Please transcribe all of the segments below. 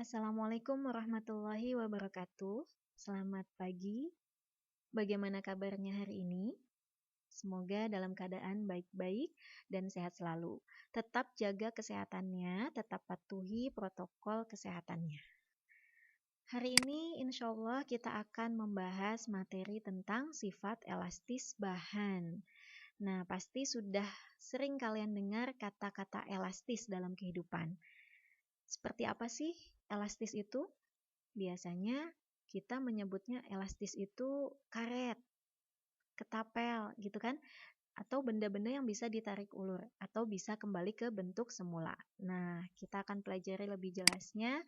Assalamualaikum warahmatullahi wabarakatuh. Selamat pagi. Bagaimana kabarnya hari ini? Semoga dalam keadaan baik-baik dan sehat selalu. Tetap jaga kesehatannya, tetap patuhi protokol kesehatannya. Hari ini insya Allah kita akan membahas materi tentang sifat elastis bahan. Nah, pasti sudah sering kalian dengar kata-kata elastis dalam kehidupan. Seperti apa sih elastis itu? Biasanya kita menyebutnya elastis itu karet, ketapel gitu kan, atau benda-benda yang bisa ditarik ulur atau bisa kembali ke bentuk semula. Nah, kita akan pelajari lebih jelasnya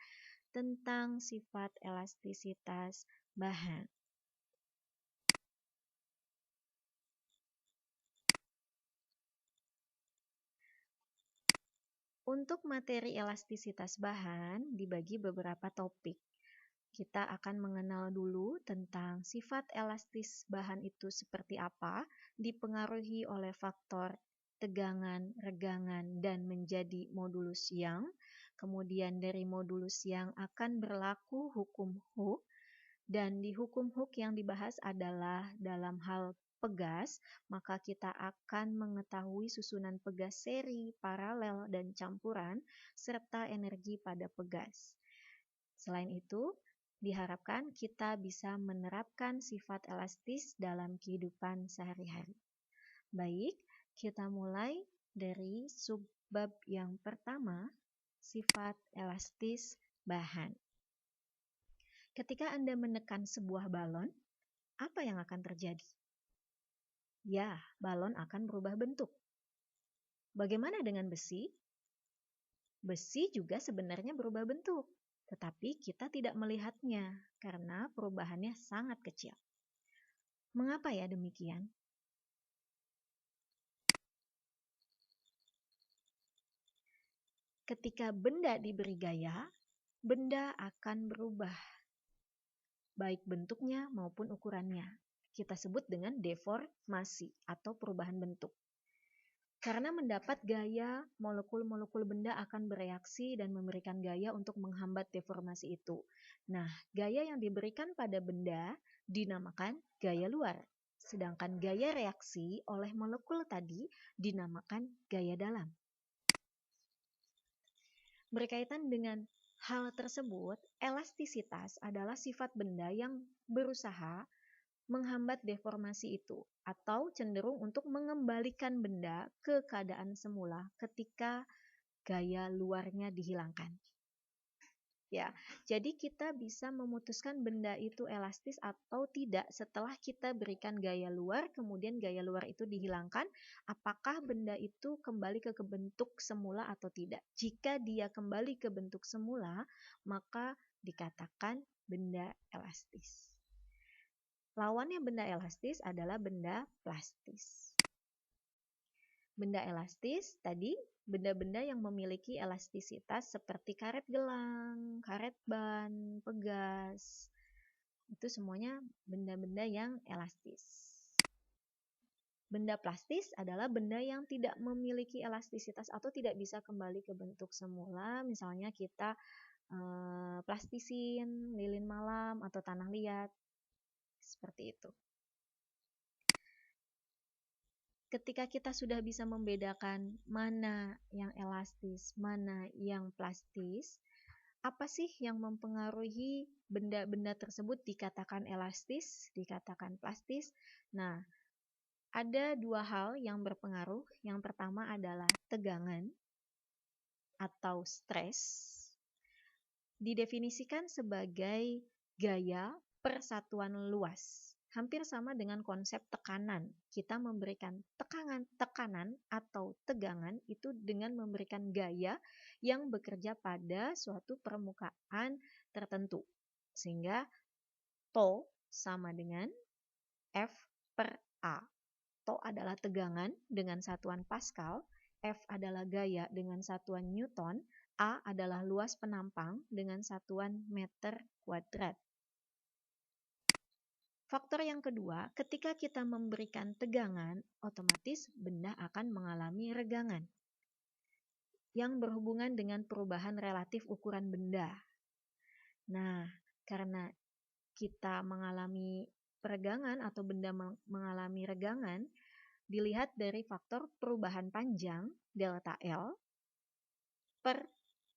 tentang sifat elastisitas bahan. Untuk materi elastisitas bahan dibagi beberapa topik. Kita akan mengenal dulu tentang sifat elastis bahan itu seperti apa, dipengaruhi oleh faktor tegangan, regangan, dan menjadi modulus Young. Kemudian dari modulus Young akan berlaku hukum Hooke, dan di hukum Hooke yang dibahas adalah dalam hal pegas, maka kita akan mengetahui susunan pegas seri, paralel, dan campuran, serta energi pada pegas. Selain itu, diharapkan kita bisa menerapkan sifat elastis dalam kehidupan sehari-hari. Baik, kita mulai dari subbab yang pertama, sifat elastis bahan. Ketika Anda menekan sebuah balon, apa yang akan terjadi? Ya, balon akan berubah bentuk. Bagaimana dengan besi? Besi juga sebenarnya berubah bentuk, tetapi kita tidak melihatnya karena perubahannya sangat kecil. Mengapa ya demikian? Ketika benda diberi gaya, benda akan berubah, baik bentuknya maupun ukurannya. Kita sebut dengan deformasi atau perubahan bentuk. Karena mendapat gaya, molekul-molekul benda akan bereaksi dan memberikan gaya untuk menghambat deformasi itu. Nah, gaya yang diberikan pada benda dinamakan gaya luar. Sedangkan gaya reaksi oleh molekul tadi dinamakan gaya dalam. Berkaitan dengan hal tersebut, elastisitas adalah sifat benda yang berusaha menghambat deformasi itu atau cenderung untuk mengembalikan benda ke keadaan semula ketika gaya luarnya dihilangkan. Ya, jadi kita bisa memutuskan benda itu elastis atau tidak setelah kita berikan gaya luar, kemudian gaya luar itu dihilangkan, apakah benda itu kembali ke bentuk semula atau tidak. Jika dia kembali ke bentuk semula, maka dikatakan benda elastis. Lawannya benda elastis adalah benda plastis. Benda elastis tadi benda-benda yang memiliki elastisitas seperti karet gelang, karet ban, pegas. Itu semuanya benda-benda yang elastis. Benda plastis adalah benda yang tidak memiliki elastisitas atau tidak bisa kembali ke bentuk semula. Misalnya kita plastisin, lilin malam, atau tanah liat. Seperti itu. Ketika kita sudah bisa membedakan mana yang elastis, mana yang plastis, apa sih yang mempengaruhi benda-benda tersebut dikatakan elastis, dikatakan plastis? Nah, ada dua hal yang berpengaruh. Yang pertama adalah tegangan atau stres. Didefinisikan sebagai gaya persatuan luas. Hampir sama dengan konsep tekanan. Kita memberikan tekanan atau tegangan itu dengan memberikan gaya yang bekerja pada suatu permukaan tertentu. Sehingga TO sama dengan F per A. TO adalah tegangan dengan satuan Pascal, F adalah gaya dengan satuan Newton, A adalah luas penampang dengan satuan meter kuadrat. Faktor yang kedua, ketika kita memberikan tegangan, otomatis benda akan mengalami regangan yang berhubungan dengan perubahan relatif ukuran benda. Nah, karena kita mengalami peregangan atau benda mengalami regangan, dilihat dari faktor perubahan panjang delta L per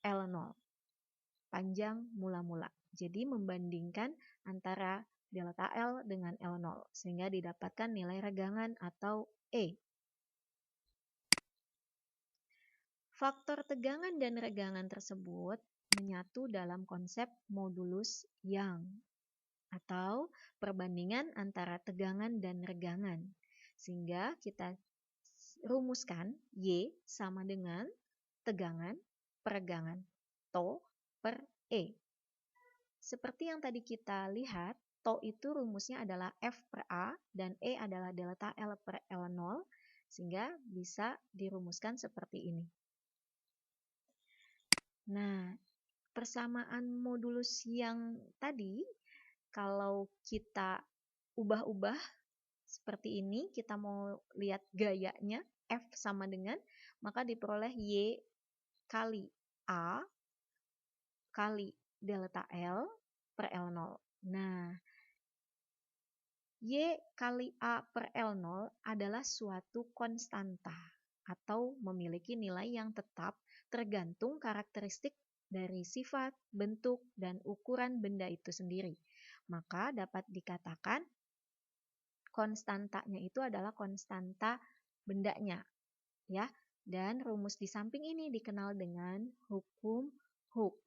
L0, panjang mula-mula. Jadi membandingkan antara delta L dengan L0, sehingga didapatkan nilai regangan atau E. Faktor tegangan dan regangan tersebut menyatu dalam konsep modulus Young, atau perbandingan antara tegangan dan regangan. Sehingga kita rumuskan Y sama dengan tegangan per regangan TO per E. Seperti yang tadi kita lihat, TO itu rumusnya adalah F per A dan E adalah delta L per L0, sehingga bisa dirumuskan seperti ini. Nah, persamaan modulus yang tadi, kalau kita ubah-ubah seperti ini, kita mau lihat gayanya, F sama dengan, maka diperoleh Y kali A kali delta L per L0. Nah, Y kali A per L0 adalah suatu konstanta atau memiliki nilai yang tetap tergantung karakteristik dari sifat, bentuk, dan ukuran benda itu sendiri. Maka dapat dikatakan konstantanya itu adalah konstanta bendanya, ya. Dan rumus di samping ini dikenal dengan hukum Hooke.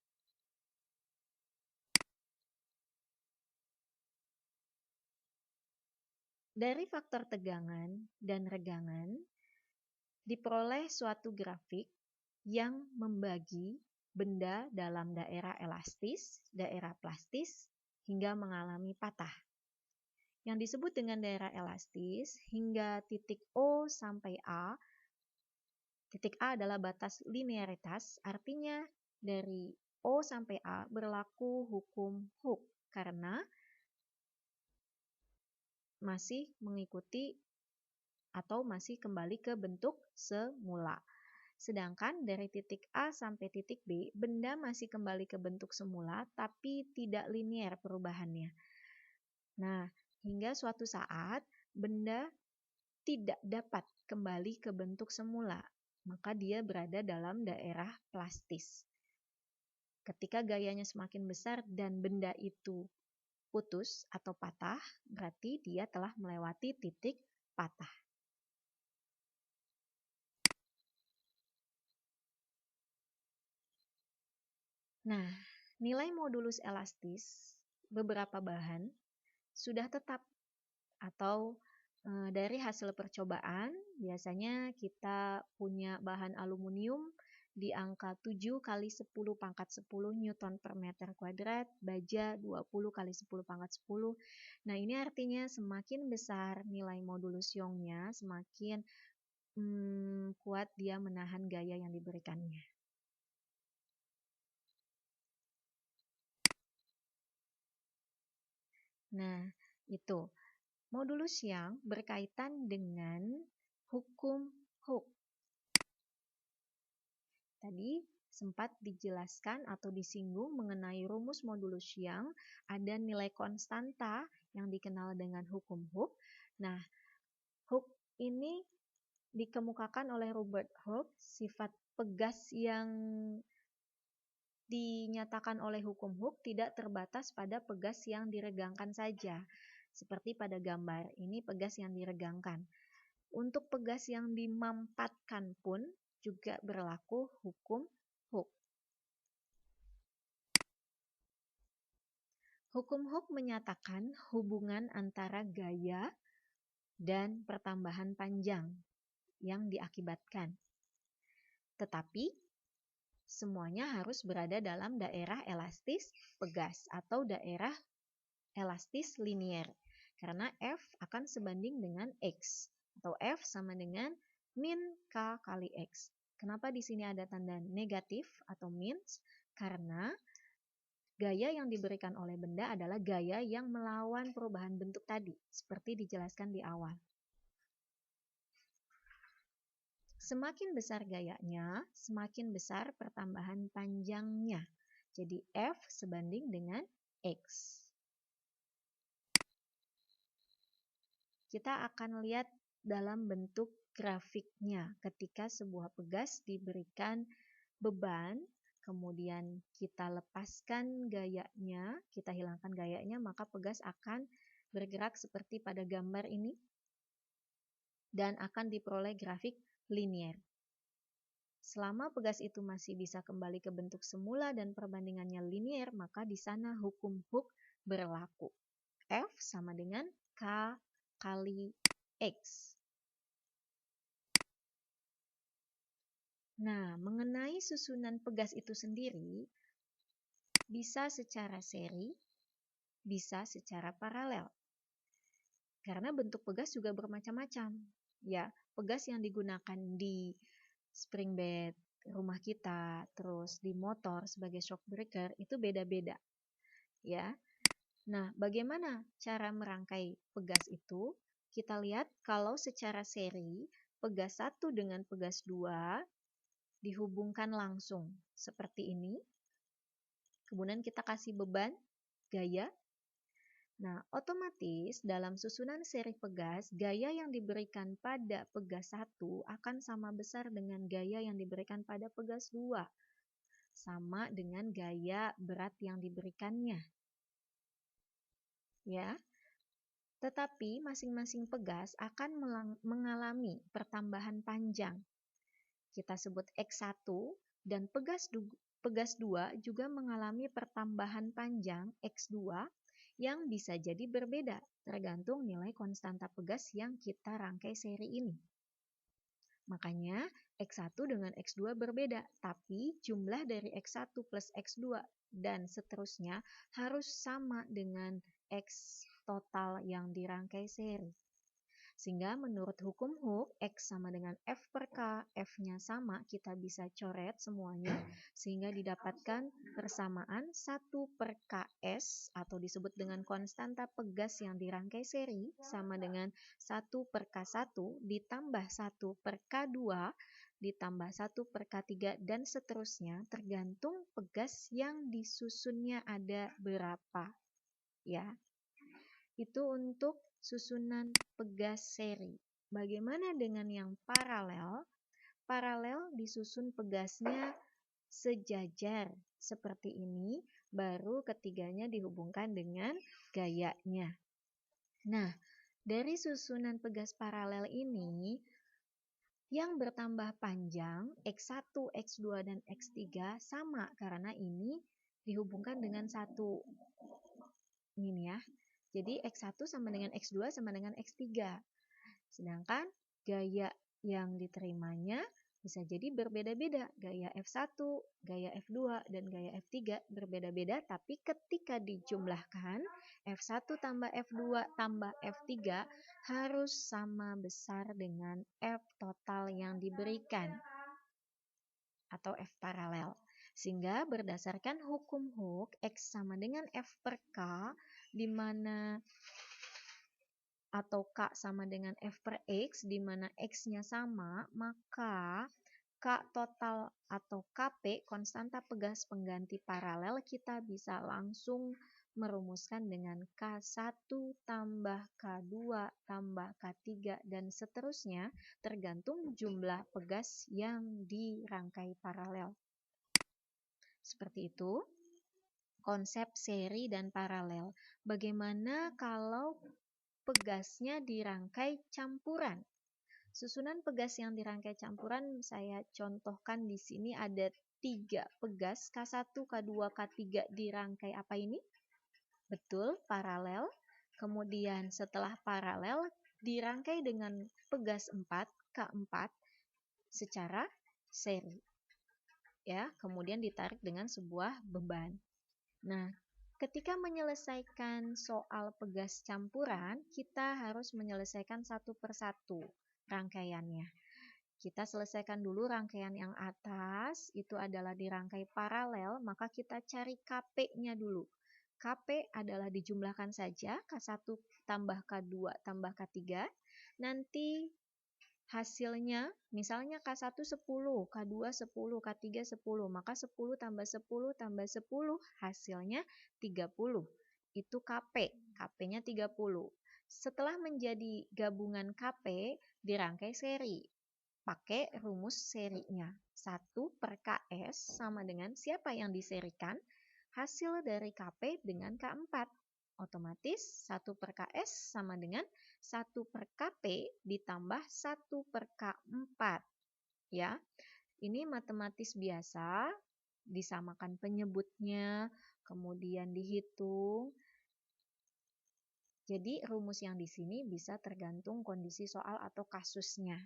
Dari faktor tegangan dan regangan diperoleh suatu grafik yang membagi benda dalam daerah elastis, daerah plastis, hingga mengalami patah. Yang disebut dengan daerah elastis hingga titik O sampai A. Titik A adalah batas linearitas, artinya dari O sampai A berlaku hukum Hooke karena masih mengikuti atau masih kembali ke bentuk semula. Sedangkan dari titik A sampai titik B, benda masih kembali ke bentuk semula tapi tidak linier perubahannya. Nah, hingga suatu saat benda tidak dapat kembali ke bentuk semula, maka dia berada dalam daerah plastis. Ketika gayanya semakin besar dan benda itu putus atau patah, berarti dia telah melewati titik patah. Nah, nilai modulus elastis beberapa bahan sudah tetap atau dari hasil percobaan biasanya kita punya bahan aluminium di angka 7 kali 10 pangkat 10 Newton per meter kuadrat, baja 20 kali 10 pangkat 10. Nah, ini artinya semakin besar nilai modulus Youngnya, semakin kuat dia menahan gaya yang diberikannya. Nah, itu. Modulus Young berkaitan dengan hukum Hooke. Tadi sempat dijelaskan atau disinggung mengenai rumus modulus Young, ada nilai konstanta yang dikenal dengan hukum Hooke. Nah, Hooke ini dikemukakan oleh Robert Hooke, sifat pegas yang dinyatakan oleh hukum Hooke tidak terbatas pada pegas yang diregangkan saja. Seperti pada gambar, ini pegas yang diregangkan. Untuk pegas yang dimampatkan pun juga berlaku hukum Hooke. Hukum Hooke menyatakan hubungan antara gaya dan pertambahan panjang yang diakibatkan. Tetapi semuanya harus berada dalam daerah elastis pegas atau daerah elastis linier. Karena F akan sebanding dengan X, atau F sama dengan min K kali X. Kenapa di sini ada tanda negatif atau minus? Karena gaya yang diberikan oleh benda adalah gaya yang melawan perubahan bentuk tadi, seperti dijelaskan di awal. Semakin besar gayanya, semakin besar pertambahan panjangnya. Jadi F sebanding dengan X. Kita akan lihat dalam bentuk grafiknya ketika sebuah pegas diberikan beban, kemudian kita lepaskan gayanya, kita hilangkan gayanya, maka pegas akan bergerak seperti pada gambar ini dan akan diperoleh grafik linier. Selama pegas itu masih bisa kembali ke bentuk semula dan perbandingannya linier, maka di sana hukum Hooke berlaku. F sama dengan K kali X. Nah, mengenai susunan pegas itu sendiri, bisa secara seri, bisa secara paralel. Karena bentuk pegas juga bermacam-macam. Ya, pegas yang digunakan di spring bed rumah kita, terus di motor sebagai shock breaker, itu beda-beda. Ya. Nah, bagaimana cara merangkai pegas itu? Kita lihat kalau secara seri, pegas 1 dengan pegas 2 dihubungkan langsung seperti ini. Kemudian kita kasih beban, gaya. Nah, otomatis dalam susunan seri pegas, gaya yang diberikan pada pegas 1 akan sama besar dengan gaya yang diberikan pada pegas 2. Sama dengan gaya berat yang diberikannya. Ya. Tetapi masing-masing pegas akan mengalami pertambahan panjang. Kita sebut X1 dan pegas 2 juga mengalami pertambahan panjang X2 yang bisa jadi berbeda tergantung nilai konstanta pegas yang kita rangkai seri ini. Makanya X1 dengan X2 berbeda, tapi jumlah dari X1 plus X2 dan seterusnya harus sama dengan X total yang dirangkai seri. Sehingga menurut hukum Hooke, X sama dengan F per K, F-nya sama, kita bisa coret semuanya, sehingga didapatkan persamaan 1 per Ks, atau disebut dengan konstanta pegas yang dirangkai seri, sama dengan 1 per K1, ditambah 1 per K2, ditambah 1 per K3, dan seterusnya, tergantung pegas yang disusunnya ada berapa. Ya, itu untuk susunan pegas seri. Bagaimana dengan yang paralel? Paralel disusun pegasnya sejajar seperti ini, baru ketiganya dihubungkan dengan gayanya. Nah, dari susunan pegas paralel ini, yang bertambah panjang X1, X2, dan X3 sama karena ini dihubungkan dengan satu. Ini ya. Jadi X1 sama dengan X2 sama dengan X3. Sedangkan gaya yang diterimanya bisa jadi berbeda-beda. Gaya F1, gaya F2, dan gaya F3 berbeda-beda, tapi ketika dijumlahkan F1 tambah F2 tambah F3 harus sama besar dengan F total yang diberikan atau F paralel. Sehingga berdasarkan hukum Hooke, X sama dengan F per K, di mana atau K sama dengan F per X, di mana X-nya sama, maka K total atau KP, konstanta pegas pengganti paralel, kita bisa langsung merumuskan dengan K1 tambah K2 tambah K3 dan seterusnya, tergantung jumlah pegas yang dirangkai paralel. Seperti itu konsep seri dan paralel. Bagaimana kalau pegasnya dirangkai campuran? Susunan pegas yang dirangkai campuran saya contohkan di sini ada 3 pegas, K1, K2, K3 dirangkai apa ini? Betul, paralel. Kemudian setelah paralel dirangkai dengan pegas 4, K4 secara seri. Ya, kemudian ditarik dengan sebuah beban. Nah, ketika menyelesaikan soal pegas campuran, kita harus menyelesaikan satu persatu rangkaiannya. Kita selesaikan dulu rangkaian yang atas, itu adalah dirangkai paralel, maka kita cari KP-nya dulu. KP adalah dijumlahkan saja, K1 tambah K2 tambah K3, nanti hasilnya misalnya K1 10, K2 10, K3 10, maka 10 tambah 10 tambah 10 hasilnya 30. Itu KP, KP-nya 30. Setelah menjadi gabungan KP, dirangkai seri. Pakai rumus serinya. 1 per KS sama dengan siapa yang diserikan? Hasil dari KP dengan K4. Otomatis 1 per KS sama dengan 1 per KP ditambah 1 per K4. Ya, ini matematis biasa, disamakan penyebutnya, kemudian dihitung. Jadi rumus yang di sini bisa tergantung kondisi soal atau kasusnya.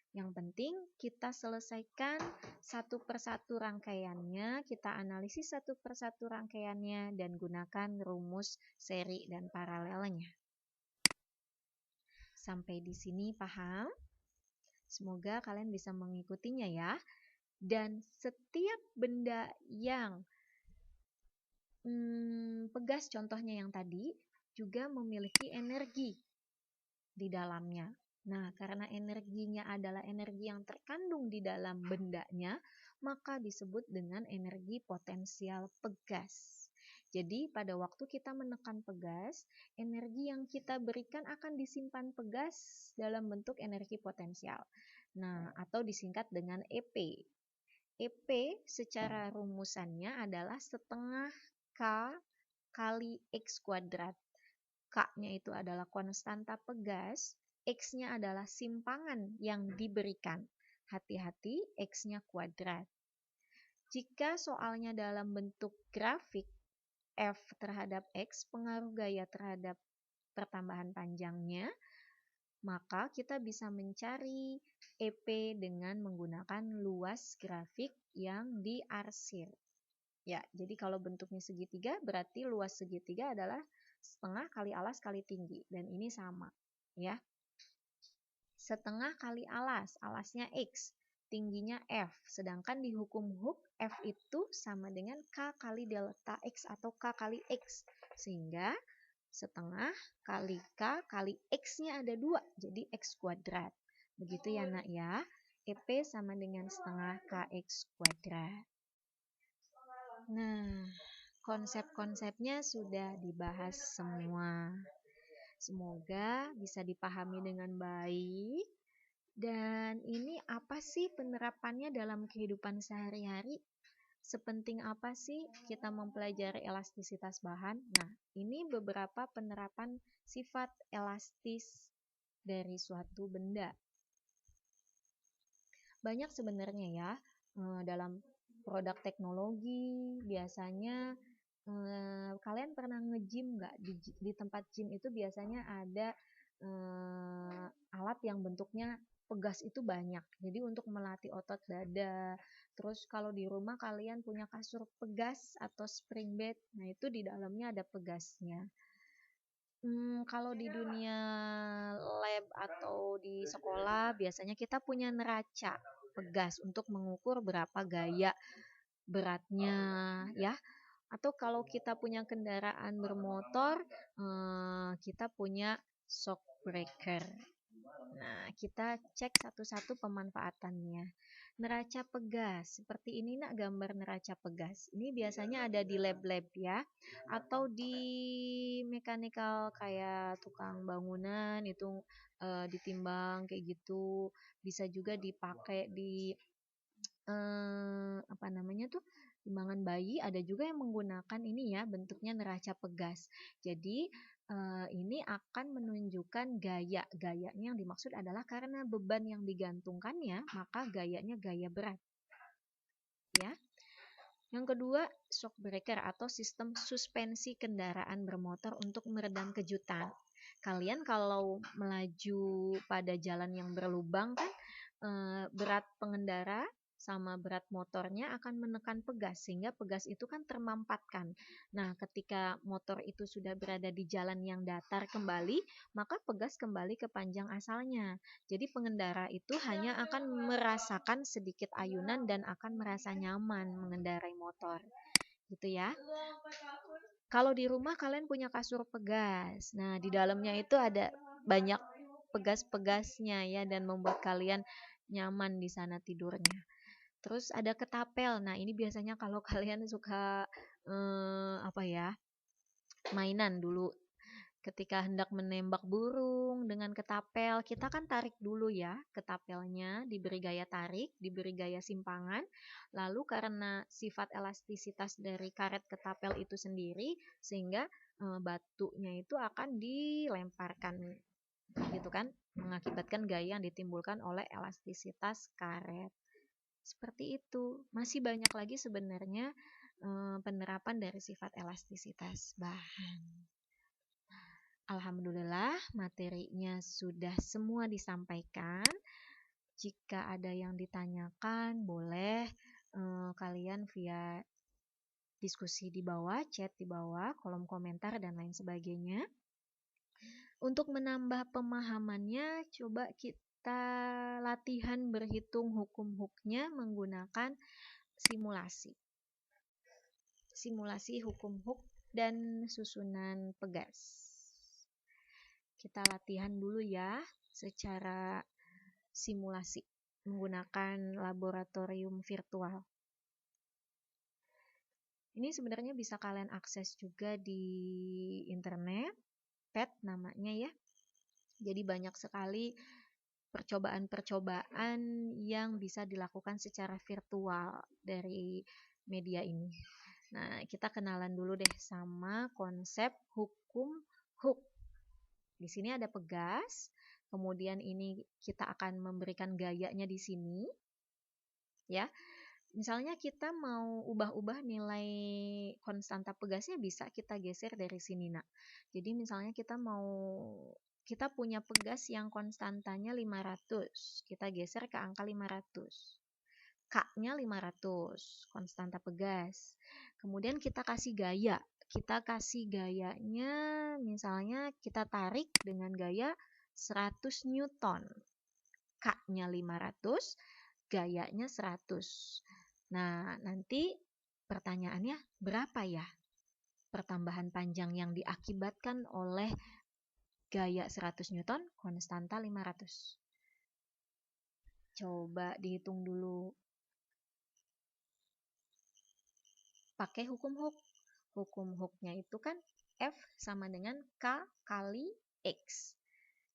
Yang penting kita selesaikan satu persatu rangkaiannya, kita analisis satu persatu rangkaiannya, dan gunakan rumus seri dan paralelnya. Sampai di sini paham? Semoga kalian bisa mengikutinya ya. Dan setiap benda yang pegas, contohnya yang tadi, juga memiliki energi di dalamnya. Nah, karena energinya adalah energi yang terkandung di dalam bendanya, maka disebut dengan energi potensial pegas. Jadi, pada waktu kita menekan pegas, energi yang kita berikan akan disimpan pegas dalam bentuk energi potensial. Nah, atau disingkat dengan EP. EP secara rumusannya adalah setengah K kali X kuadrat. K-nya itu adalah konstanta pegas, X-nya adalah simpangan yang diberikan. Hati-hati, X-nya kuadrat. Jika soalnya dalam bentuk grafik, F terhadap X, pengaruh gaya terhadap pertambahan panjangnya, maka kita bisa mencari EP dengan menggunakan luas grafik yang diarsir. Ya, jadi kalau bentuknya segitiga, berarti luas segitiga adalah setengah kali alas kali tinggi, dan ini sama ya. Setengah kali alas, alasnya X, tingginya F, sedangkan di hukum Hooke F itu sama dengan K kali delta X atau K kali X, sehingga setengah kali K kali X-nya ada 2, jadi X kuadrat. Begitu ya nak ya, EP sama dengan setengah KX kuadrat. Nah, konsep-konsepnya sudah dibahas semua. Semoga bisa dipahami dengan baik. Dan ini apa sih penerapannya dalam kehidupan sehari-hari? Sepenting apa sih kita mempelajari elastisitas bahan? Nah, ini beberapa penerapan sifat elastis dari suatu benda. Banyak sebenarnya ya, dalam produk teknologi biasanya kalian pernah nge-gym nggak? Di tempat gym itu biasanya ada alat yang bentuknya pegas itu banyak. Jadi untuk melatih otot dada. Terus kalau di rumah kalian punya kasur pegas atau spring bed, nah itu di dalamnya ada pegasnya. Kalau di dunia lab atau di sekolah biasanya kita punya neraca pegas untuk mengukur berapa gaya beratnya ya. Atau kalau kita punya kendaraan bermotor, kita punya shock breaker. Nah, kita cek satu-satu pemanfaatannya. Neraca pegas, seperti ini nak gambar neraca pegas. Ini biasanya ada di lab-lab ya, atau di mekanikal kayak tukang bangunan itu ditimbang kayak gitu. Bisa juga dipakai di apa namanya tuh, timbangan bayi. Ada juga yang menggunakan ini ya, bentuknya neraca pegas. Jadi ini akan menunjukkan gaya. Gayanya yang dimaksud adalah karena beban yang digantungkannya, maka gayanya gaya berat. Ya. Yang kedua, shock breaker atau sistem suspensi kendaraan bermotor untuk meredam kejutan. Kalian kalau melaju pada jalan yang berlubang kan, berat pengendara sama berat motornya akan menekan pegas, sehingga pegas itu kan termampatkan. Nah, ketika motor itu sudah berada di jalan yang datar kembali, maka pegas kembali ke panjang asalnya. Jadi pengendara itu hanya akan merasakan sedikit ayunan dan akan merasa nyaman mengendarai motor. Gitu ya. Kalau di rumah kalian punya kasur pegas. Nah, di dalamnya itu ada banyak pegas-pegasnya ya, dan membuat kalian nyaman di sana tidurnya. Terus ada ketapel. Nah, ini biasanya kalau kalian suka mainan dulu ketika hendak menembak burung dengan ketapel, kita kan tarik dulu ya ketapelnya, diberi gaya tarik, diberi gaya simpangan. Lalu karena sifat elastisitas dari karet ketapel itu sendiri, sehingga batunya itu akan dilemparkan gitu kan, mengakibatkan gaya yang ditimbulkan oleh elastisitas karet. Seperti itu. Masih banyak lagi sebenarnya penerapan dari sifat elastisitas bahan. Alhamdulillah materinya sudah semua disampaikan. Jika ada yang ditanyakan, boleh kalian via diskusi di bawah, chat di bawah, kolom komentar, dan lain sebagainya. Untuk menambah pemahamannya, coba kita latihan berhitung hukum-huknya menggunakan simulasi. Simulasi hukum-huk dan susunan pegas. Kita latihan dulu ya secara simulasi menggunakan laboratorium virtual. Ini sebenarnya bisa kalian akses juga di internet, PET namanya ya. Jadi banyak sekali percobaan-percobaan yang bisa dilakukan secara virtual dari media ini. Nah, kita kenalan dulu deh sama konsep hukum huk. Di sini ada pegas, kemudian ini kita akan memberikan gayanya di sini. Ya. Misalnya kita mau ubah-ubah nilai konstanta pegasnya, bisa kita geser dari sini, Nak. Jadi misalnya kita punya pegas yang konstantanya 500. Kita geser ke angka 500. K-nya 500, konstanta pegas. Kemudian kita kasih gaya. Kita kasih gayanya, misalnya kita tarik dengan gaya 100 Newton. K-nya 500, gayanya 100. Nah, nanti pertanyaannya berapa ya pertambahan panjang yang diakibatkan oleh gaya 100 Newton, konstanta 500. Coba dihitung dulu. Pakai hukum huk. Hukum huknya itu kan F sama dengan K kali X.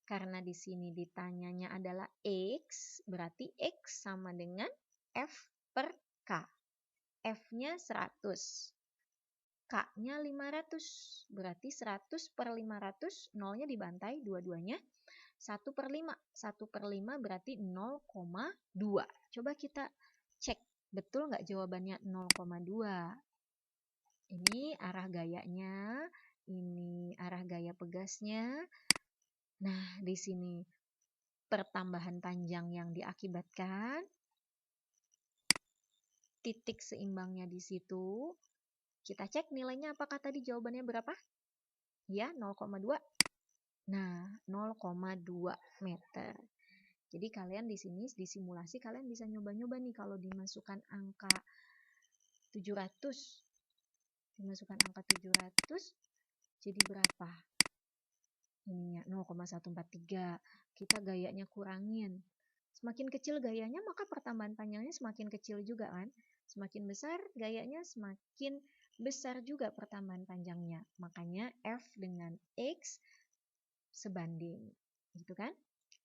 Karena di sini ditanyanya adalah X, berarti X sama dengan F per K. F-nya 100. K-nya 500. Berarti 100 per 500, nolnya dibantai dua-duanya. 1 per 5. 1 per 5 berarti 0,2. Coba kita cek, betul nggak jawabannya 0,2? Ini arah gayanya, ini arah gaya pegasnya. Nah, di sini pertambahan panjang yang diakibatkan, titik seimbangnya di situ. Kita cek nilainya, apakah tadi jawabannya berapa? Ya, 0,2. Nah, 0,2 meter. Jadi kalian di sini di simulasi kalian bisa nyoba-nyoba nih, kalau dimasukkan angka 700. Dimasukkan angka 700 jadi berapa? Ininya 0,143. Kita gayanya kurangin. Semakin kecil gayanya, maka pertambahan panjangnya semakin kecil juga kan? Semakin besar gayanya, semakin besar juga pertambahan panjangnya. Makanya F dengan X sebanding. Gitu kan?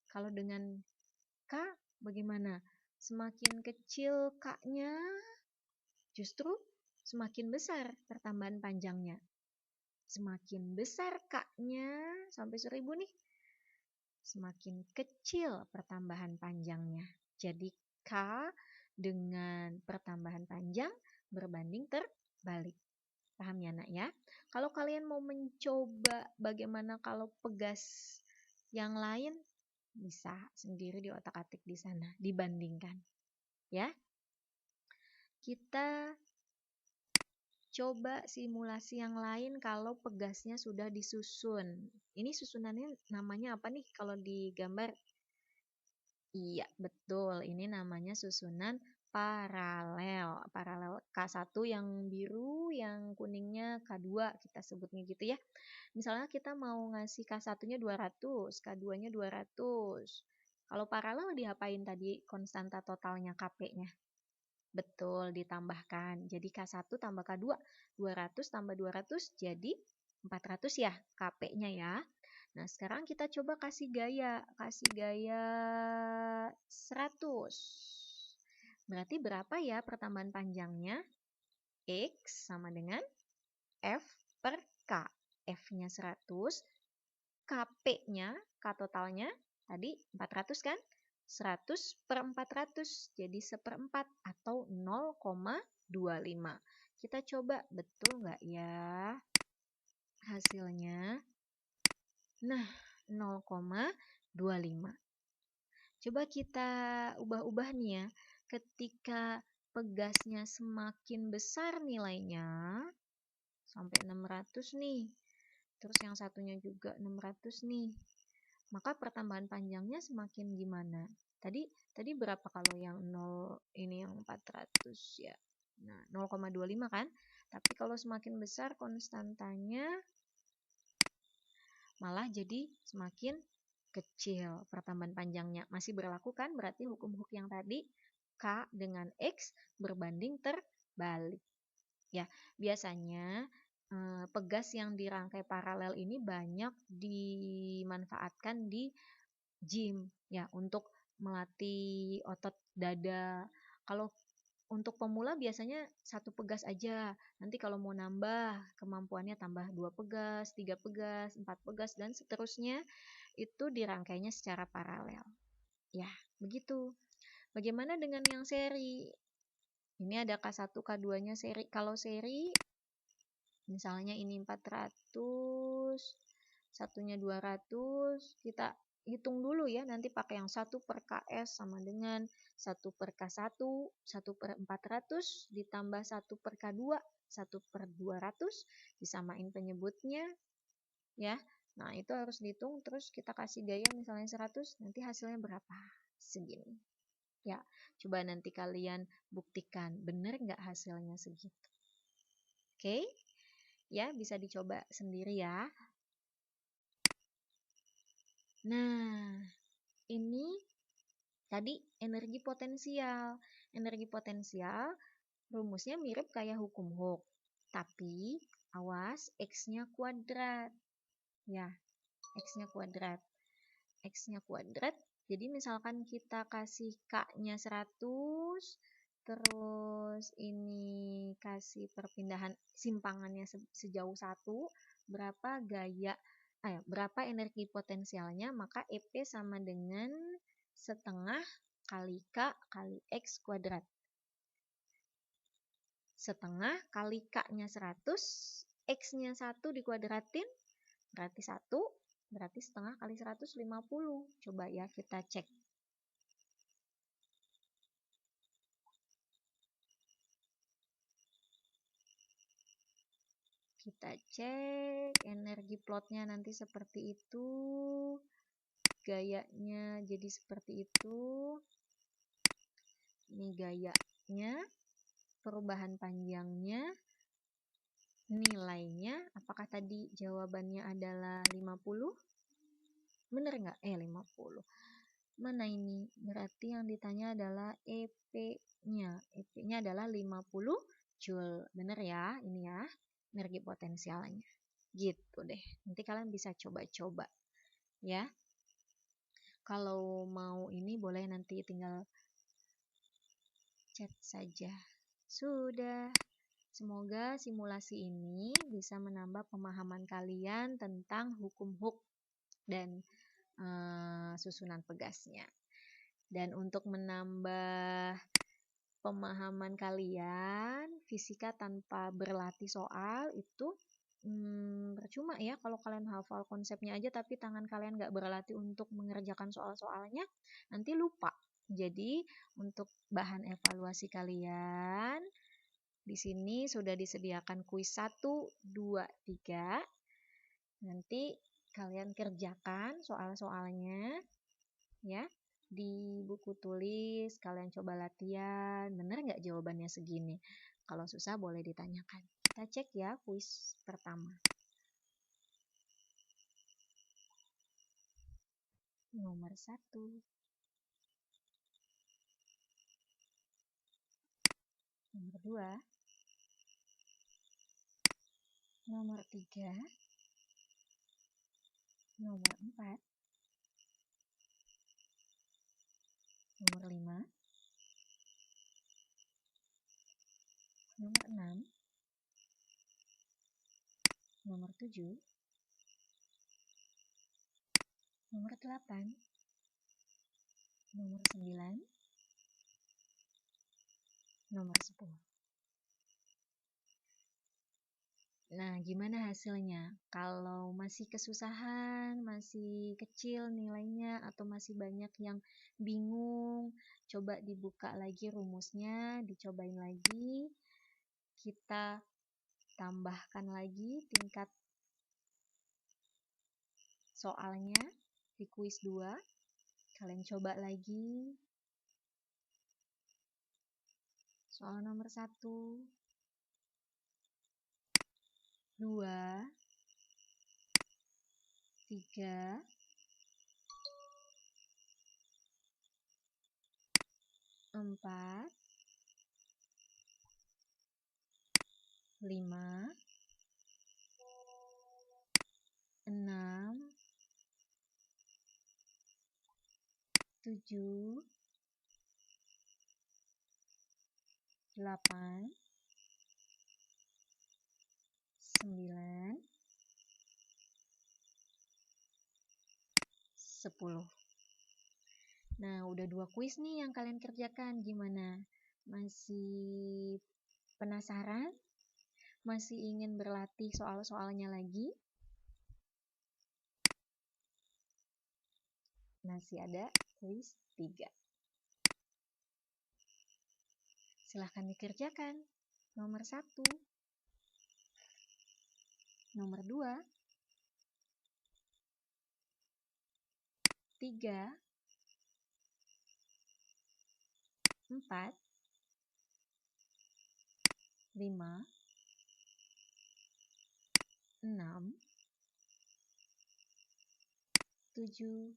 Kalau dengan K bagaimana? Semakin kecil K-nya, justru semakin besar pertambahan panjangnya. Semakin besar K-nya, sampai 1000 nih, semakin kecil pertambahan panjangnya. Jadi K dengan pertambahan panjang berbanding terbalik. Paham ya, Nak ya? Kalau kalian mau mencoba bagaimana kalau pegas yang lain, bisa sendiri di otak-atik di sana, dibandingkan. Ya. Kita coba simulasi yang lain kalau pegasnya sudah disusun. Ini susunannya namanya apa nih kalau digambar? Iya, betul. Ini namanya susunan paralel. Paralel K1 yang biru, yang kuningnya K2 kita sebutnya gitu ya. Misalnya kita mau ngasih K1-nya 200, K2-nya 200. Kalau paralel diapain tadi konstanta totalnya Kp-nya? Betul, ditambahkan. Jadi K1 tambah K2, 200 tambah 200 jadi 400 ya Kp-nya ya. Nah, sekarang kita coba kasih gaya 100. Berarti berapa ya pertambahan panjangnya? X sama dengan F per K. F-nya 100, Kp-nya, K totalnya tadi 400 kan? 100 per 400, jadi seperempat atau 0,25. Kita coba, betul nggak ya hasilnya? Nah, 0,25. Coba kita ubah-ubah nih ya. Ketika pegasnya semakin besar nilainya, sampai 600 nih. Terus yang satunya juga 600 nih. Maka pertambahan panjangnya semakin gimana? Tadi berapa kalau yang 0 ini yang 400 ya? Nah, 0,25 kan? Tapi kalau semakin besar konstantanya malah jadi semakin kecil pertambahan panjangnya. Masih berlaku kan? Berarti hukum Hooke yang tadi K dengan X berbanding terbalik. Ya, biasanya pegas yang dirangkai paralel ini banyak dimanfaatkan di gym ya untuk melatih otot dada. Kalau untuk pemula biasanya satu pegas aja. Nanti kalau mau nambah kemampuannya tambah 2 pegas, 3 pegas, 4 pegas dan seterusnya itu dirangkainya secara paralel. Ya, begitu. Bagaimana dengan yang seri? Ini ada K1, K2-nya seri. Kalau seri misalnya ini 400, satunya 200, kita hitung dulu ya, nanti pakai yang 1 per KS sama dengan 1 per K1, 1 per 400, ditambah 1 per K2, 1 per 200, disamain penyebutnya, ya. Nah, itu harus dihitung, terus kita kasih gaya misalnya 100, nanti hasilnya berapa? Segini. Ya, coba nanti kalian buktikan, benar nggak hasilnya segitu. Oke? Ya, bisa dicoba sendiri ya. Nah, ini tadi energi potensial. Energi potensial rumusnya mirip kayak hukum Hooke. Tapi, awas, X-nya kuadrat. Ya, X-nya kuadrat. X-nya kuadrat, jadi misalkan kita kasih K-nya 100, terus ini kasih perpindahan simpangannya sejauh 1, berapa berapa energi potensialnya, maka EP sama dengan setengah kali K kali X kuadrat. Setengah kali K-nya 100, X-nya 1 dikuadratin, berarti 1, berarti setengah kali 150. Coba ya kita cek. Kita cek energi plotnya nanti seperti itu. Gayanya jadi seperti itu. Ini gayanya, perubahan panjangnya, nilainya. Apakah tadi jawabannya adalah 50? Bener nggak? 50. Mana ini? Berarti yang ditanya adalah EP-nya. EP-nya adalah 50 Joule. Bener ya? Ini ya, energi potensialnya. Gitu deh. Nanti kalian bisa coba-coba. Ya. Kalau mau ini boleh nanti tinggal chat saja. Sudah. Semoga simulasi ini bisa menambah pemahaman kalian tentang hukum Hooke dan susunan pegasnya. Dan untuk menambah pemahaman kalian, fisika tanpa berlatih soal itu percuma ya kalau kalian hafal konsepnya aja tapi tangan kalian nggak berlatih untuk mengerjakan soal-soalnya, nanti lupa. Jadi untuk bahan evaluasi kalian, di sini sudah disediakan kuis 1, 2, 3. Nanti kalian kerjakan soal-soalnya ya di buku tulis, kalian coba latihan, bener nggak jawabannya segini? Kalau susah boleh ditanyakan, kita Kita cek ya kuis pertama. Nomor 1. Nomor 2. Nomor 3. Nomor 4. Nomor 5. Nomor 6. Nomor 7. Nomor 8. Nomor 9. Nomor 10. Nah, gimana hasilnya? Kalau masih kesusahan, masih kecil nilainya, atau masih banyak yang bingung, coba dibuka lagi rumusnya, dicobain lagi. Kita tambahkan lagi tingkat soalnya di kuis 2. Kalian coba lagi. Soal nomor 1, 2, 3, 4, 5, 6, 7, 8, 9, 10. Nah, udah 2 kuis nih yang kalian kerjakan. Gimana? Masih penasaran? Masih ingin berlatih soal-soalnya lagi? Masih ada kuis 3. Silahkan dikerjakan. Nomor 1, nomor 2, 3, 4, 5, 6, 7,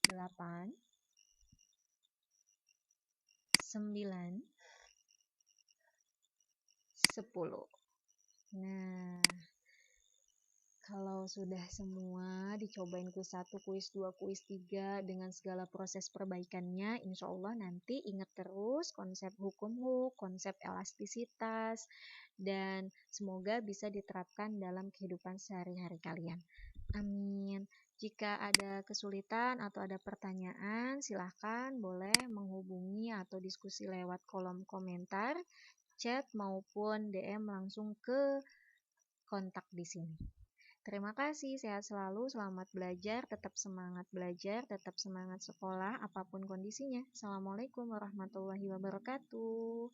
8, 9, 10. Nah, kalau sudah semua dicobain kuis 1, kuis 2, kuis 3 dengan segala proses perbaikannya, insya Allah nanti ingat terus konsep hukum hook, konsep elastisitas, dan semoga bisa diterapkan dalam kehidupan sehari-hari kalian. Amin. Jika ada kesulitan atau ada pertanyaan, silahkan boleh menghubungi atau diskusi lewat kolom komentar, chat maupun DM langsung ke kontak di sini. Terima kasih, sehat selalu, selamat belajar, tetap semangat belajar, tetap semangat sekolah, apapun kondisinya. Assalamualaikum warahmatullahi wabarakatuh.